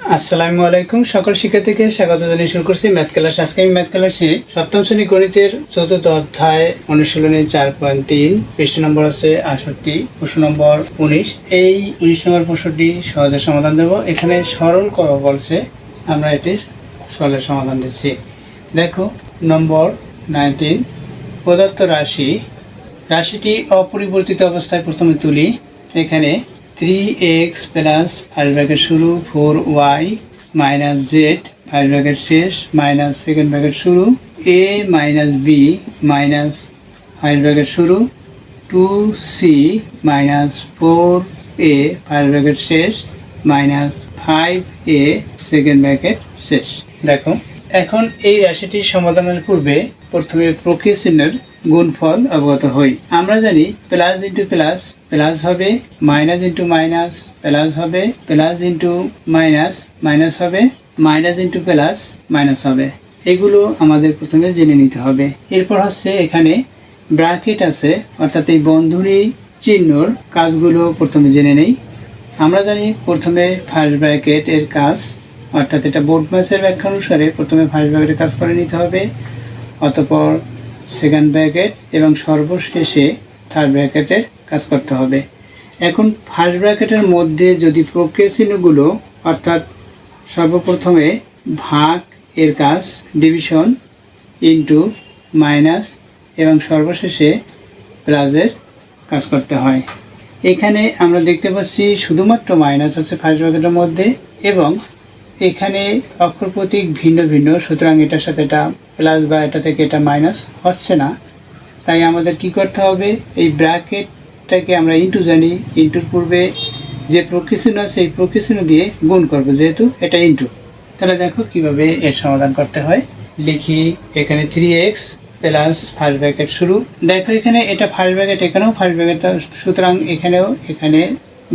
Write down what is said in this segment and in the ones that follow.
আসসালামু আলাইকুম। সকল শিক্ষার্থীকে স্বাগত জানিয়ে শুরু করছি ম্যাথ ক্লাস। আজকে আমি ম্যাথ ক্লাসে সপ্তম শ্রেণী গণিতের চতুর্থ অধ্যায় অনুশীলনী 4.3 পৃষ্ঠ নম্বর আছে 68, প্রশ্ন নম্বর 19। এই 19 নম্বর প্রশ্নটি সহজে সমাধান দেব। এখানে সরল করো বলছে, আমরা এটির সরলের সমাধান দিচ্ছি। দেখো নম্বর 19, প্রদত্ত রাশিটি অপরিবর্তিত অবস্থায় প্রথমে তুলি। এখানে 3x প্লাস ফার্স্ট ব্র্যাকেট শুরু 4y minus Z first bracket শেষ মাইনাস সেকেন্ড ব্র্যাকেট শুরু a minus B minus first bracket শুরু 2c minus 4a first bracket শেষ মাইনাস 5a সেকেন্ড ব্র্যাকেট শেষ। দেখো এখন এই রাশিটির সমাধানের পূর্বে প্রথমে প্রকৃত চিহ্নের গুণফল অবগত হই। আমরা জানি প্লাস ইন্টু প্লাস প্লাস হবে, মাইনাস ইন্টু মাইনাস প্লাস হবে, প্লাস ইন্টু মাইনাস মাইনাস হবে, মাইনাস ইন্টু প্লাস মাইনাস হবে। এগুলো আমাদের প্রথমে জেনে নিতে হবে। এরপর হচ্ছে এখানে ব্র্যাকেট আছে, অর্থাৎ এই বন্ধনী চিহ্নর কাজগুলো প্রথমে জেনে নেই। আমরা জানি প্রথমে ফার্স্ট ব্র্যাকেট এর কাজ, অর্থাৎ এটা বোর্ড ম্যাথের ব্যাখ্যা অনুসারে প্রথমে ফার্স্ট ব্র্যাকেটের কাজ করে নিতে হবে, অতঃপর সেকেন্ড ব্র্যাকেট এবং সর্বশেষে থার্ড ব্র্যাকেটের কাজ করতে হবে। এখন ফার্স্ট ব্র্যাকেটের মধ্যে যদি প্রক্রিয়া চিহ্নগুলো, অর্থাৎ সর্বপ্রথমে ভাগ এর কাজ ডিভিশন ইন্টু মাইনাস এবং সর্বশেষে প্লাসের কাজ করতে হয়। এখানে আমরা দেখতে পাচ্ছি শুধুমাত্র মাইনাস আছে ফার্স্ট ব্র্যাকেটের মধ্যে এবং এখানে অক্ষর প্রতীক ভিন্ন ভিন্ন, সুতরাং এটার সাথে এটা প্লাস বা এটা থেকে এটা মাইনাস হচ্ছে না। তাই আমাদের কি করতে হবে, এই ব্র্যাকেটটাকে আমরা ইন্টু জানি, ইন্টুর পূর্বে যে প্রকৃতিচিহ্ন আছে এই প্রকৃতিচিহ্ন দিয়ে গুণ করব, যেহেতু এটা ইন্টু। তাহলে দেখো কিভাবে এর সমাধান করতে হয়। লিখি এখানে 3x প্লাস ফার্স্ট ব্র্যাকেট শুরু। দেখো এখানে এটা ফার্স্ট ব্র্যাকেট, এখানেও ফার্স্ট ব্র্যাকেট, সুতরাং এখানে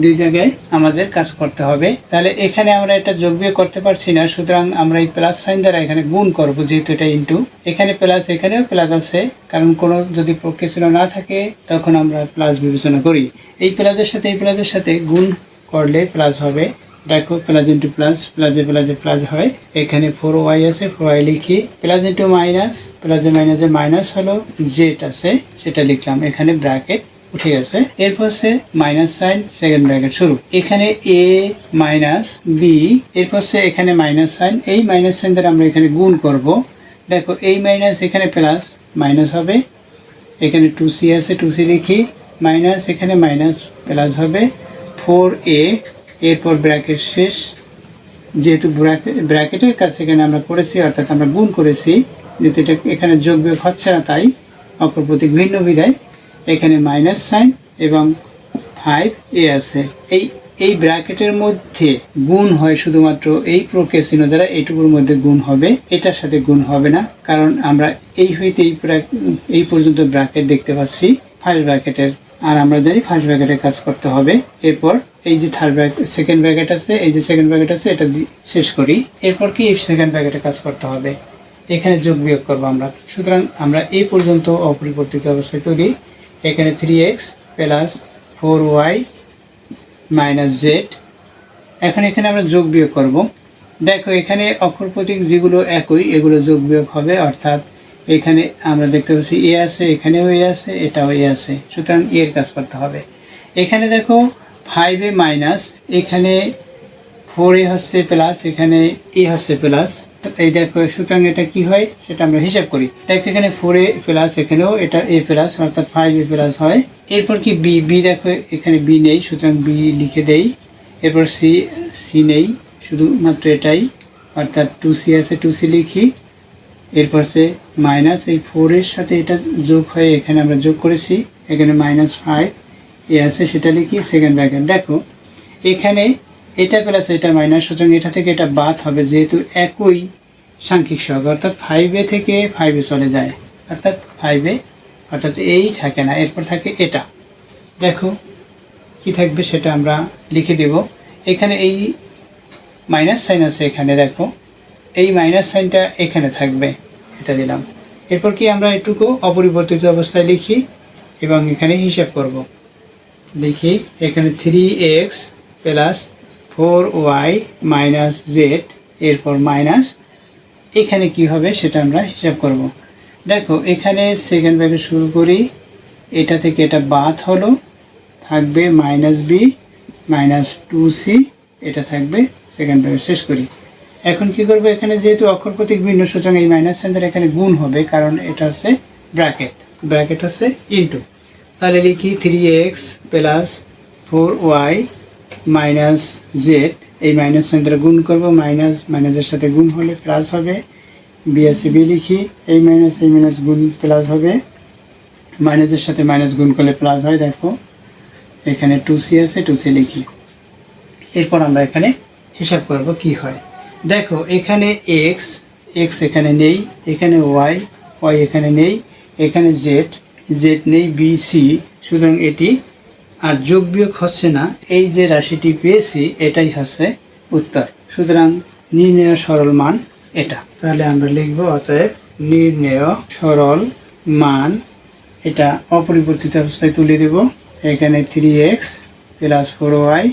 দুই জায়গায় আমাদের কাজ করতে হবে। তাহলে এখানে আমরা এটা যোগ বিয়োগ করতে পারছি না, সুতরাং আমরা এই প্লাস সাইন দ্বারা এখানে গুণ করব, যেহেতু এটা ইন্টু। এখানে প্লাস, এখানেও প্লাস আছে, কারণ কোনো যদি প্রক্রিয়া না থাকে তখন আমরা প্লাস বিবেচনা করি। এই প্লাসের সাথে এই প্লাসের সাথে গুণ করলে প্লাস হবে। দেখো প্লাস ইন্টু প্লাস, প্লাসে প্লাসে প্লাস হয়। এখানে 4y আছে, 4y লিখি। প্লাস ইন্টু মাইনাস, প্লাসে মাইনাসে মাইনাস হলো, জেড আছে সেটা লিখলাম। এখানে ব্র্যাকেট উঠে গেছে। এরপর সে মাইনাস সাইন সেকেন্ড ব্র্যাকেট শুরু। এখানে a মাইনাস বি, এরপর সে এখানে মাইনাস সাইন, এই মাইনাস সাইন দ্বারা আমরা এখানে গুণ করব। দেখো এই মাইনাস এখানে প্লাস মাইনাস হবে। এখানে 2c আছে, 2c লিখি। মাইনাস এখানে মাইনাস প্লাস হবে 4a, এরপর ব্র্যাকেট শেষ। যেহেতু ব্র্যাকেটের কাছে এখানে আমরা করেছি, অর্থাৎ আমরা গুণ করেছি, যেহেতু এটা এখানে যোগ বিয়োগ হচ্ছে না তাই অক্ষর প্রতীক ভিন্ন বিধায় এখানে মাইনাস সাইন এবং 5a আছে। এই ব্র্যাকেটের মধ্যে গুণ হয় শুধুমাত্র এই প্রক্রিয়া চিহ্ন দ্বারা, এইটুকুর মধ্যে গুণ হবে, এটার সাথে গুণ হবে না, কারণ আমরা এই হইতে এই পর্যন্ত ব্র্যাকেট দেখতে পাচ্ছি ফার্স্ট ব্র্যাকেটের, আর আমরা জানি ফার্স্ট ব্র্যাকেটের কাজ করতে হবে। এরপর এই যে সেকেন্ড ব্র্যাকেট আছে, এই যে সেকেন্ড ব্র্যাকেট আছে, এটা শেষ করি। এরপর কি এই সেকেন্ড ব্র্যাকেটের কাজ করতে হবে, এখানে যোগ বিয়োগ করবো আমরা। সুতরাং আমরা এই পর্যন্ত অপরিবর্তিত অবস্থায় তৈরি। এখানে 3x plus 4y minus Z. এখন এখানে আমরা যোগ বিয়োগ করব। দেখো এখানে অক্ষর প্রতীক যেগুলো একই, এগুলো যোগ বিয়োগ হবে, অর্থাৎ এখানে আমরা দেখতে পাচ্ছি এ আছে, এখানেও এ আছে, এটাও এ আছে, সুতরাং এর কাজ করতে হবে। এখানে দেখো 5a মাইনাস, এখানে 4a হচ্ছে প্লাস, এখানে এ হচ্ছে প্লাস। এই দেখো, সুতরাং এটা কি হয় সেটা আমরা হিসাব করি। দেখো এখানে 4a প্লাস, এখানেও এটা a প্লাস, অর্থাৎ 5a প্লাস হয়। এরপর কি বি, দেখো এখানে বি নেই, সুতরাং বি লিখে দেই। এরপর সি নেই, শুধুমাত্র এটাই, অর্থাৎ 2c আছে, 2c লিখি। এরপর সে মাইনাস এই 4 এর সাথে এটা যোগ হয়ে এখানে আমরা যোগ করেছি, এখানে মাইনাস 5a আছে সেটা লিখি, সেকেন্ড ব্র্যাকেট। দেখো এখানে এটা প্লাস এটা মাইনাস, সুতরাং এটা থেকে এটা বাদ হবে, যেহেতু একই সাংখ্যিক সহগ, অর্থাৎ 5a থেকে 5a চলে যায়, অর্থাৎ 5a, অর্থাৎ এই থাকে না, এরপর থাকে এটা। দেখো কি থাকবে সেটা আমরা লিখে দেব। এখানে এই মাইনাস সাইন আছে, এখানে দেখো এই মাইনাস সাইনটা এখানে থাকবে, এটা দিলাম। এরপর কি আমরা এটুকু অপরিবর্তিত অবস্থায় লিখি এবং এখানে হিসাব করব। দেখি এখানে 3x plus 4y minus Z, এরপর মাইনাস, এখানে কি হবে সেটা আমরা হিসাব করব। দেখো এখানে সেকেন্ড ব্র্যাকেট শুরু করি, এটা থেকে এটা বাদ হলো, থাকবে মাইনাস বি মাইনাস 2c, এটা থাকবে সেকেন্ড ব্র্যাকেট শেষ করি। এখন কি করব, এখানে যেহেতু অক্ষর প্রতীক ভিন্ন সুতরাং এই মাইনাস সাইনটা এখানে গুণ হবে, কারণ এটা হচ্ছে ব্র্যাকেট হচ্ছে ইনটু। তাহলে লিখি 3x plus 4y minus Z, এই মাইনাস সাইনটা গুণ করব, মাইনাসের সাথে গুণ হলে প্লাস হবে, বি আছে বি লিখি, এই মাইনাস গুণ প্লাস হবে, মাইনাসের সাথে মাইনাস গুণ করলে প্লাস হয়। দেখো এখানে 2c আছে, 2c লিখি। এরপর আমরা এখানে হিসাব করব কি হয়। দেখো এখানে x এখানে নেই, এখানে y এখানে নেই, এখানে z নেই, বি সি, সুতরাং এটি আর যোগ বিয়োগ হচ্ছে না। এই যে রাশিটি পেয়েছি এটাই হচ্ছে উত্তর, সুতরাং নির্ণেয় সরল মান এটা। তাহলে আমরা লিখব অতএব নির্ণেয় সরল মান, এটা অপরিবর্তিত অবস্থায় তুলে দেব। এখানে 3x plus 4y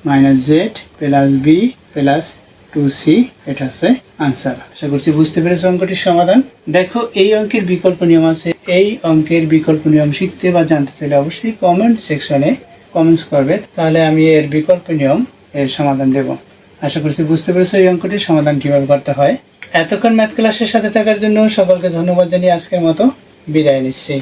minus Z plus B plus 2c, এটা হচ্ছে আনসার। আশা করছি বুঝতে পেরেছো অঙ্কটির সমাধান। দেখো এই অঙ্কের বিকল্প নিয়ম আছে, এই অঙ্কের বিকল্প নিয়ম শিখতে বা জানতে চাইলে অবশ্যই কমেন্ট সেকশনে কমেন্টস করবে, তাহলে আমি এর বিকল্প নিয়ম এর সমাধান দেব। আশা করছি বুঝতে পেরেছো এই অঙ্কটির সমাধান কিভাবে করতে হয়। এতক্ষণ ম্যাথ ক্লাসের সাথে থাকার জন্য সকলকে ধন্যবাদ জানিয়ে আজকের মতো বিদায় নিচ্ছি।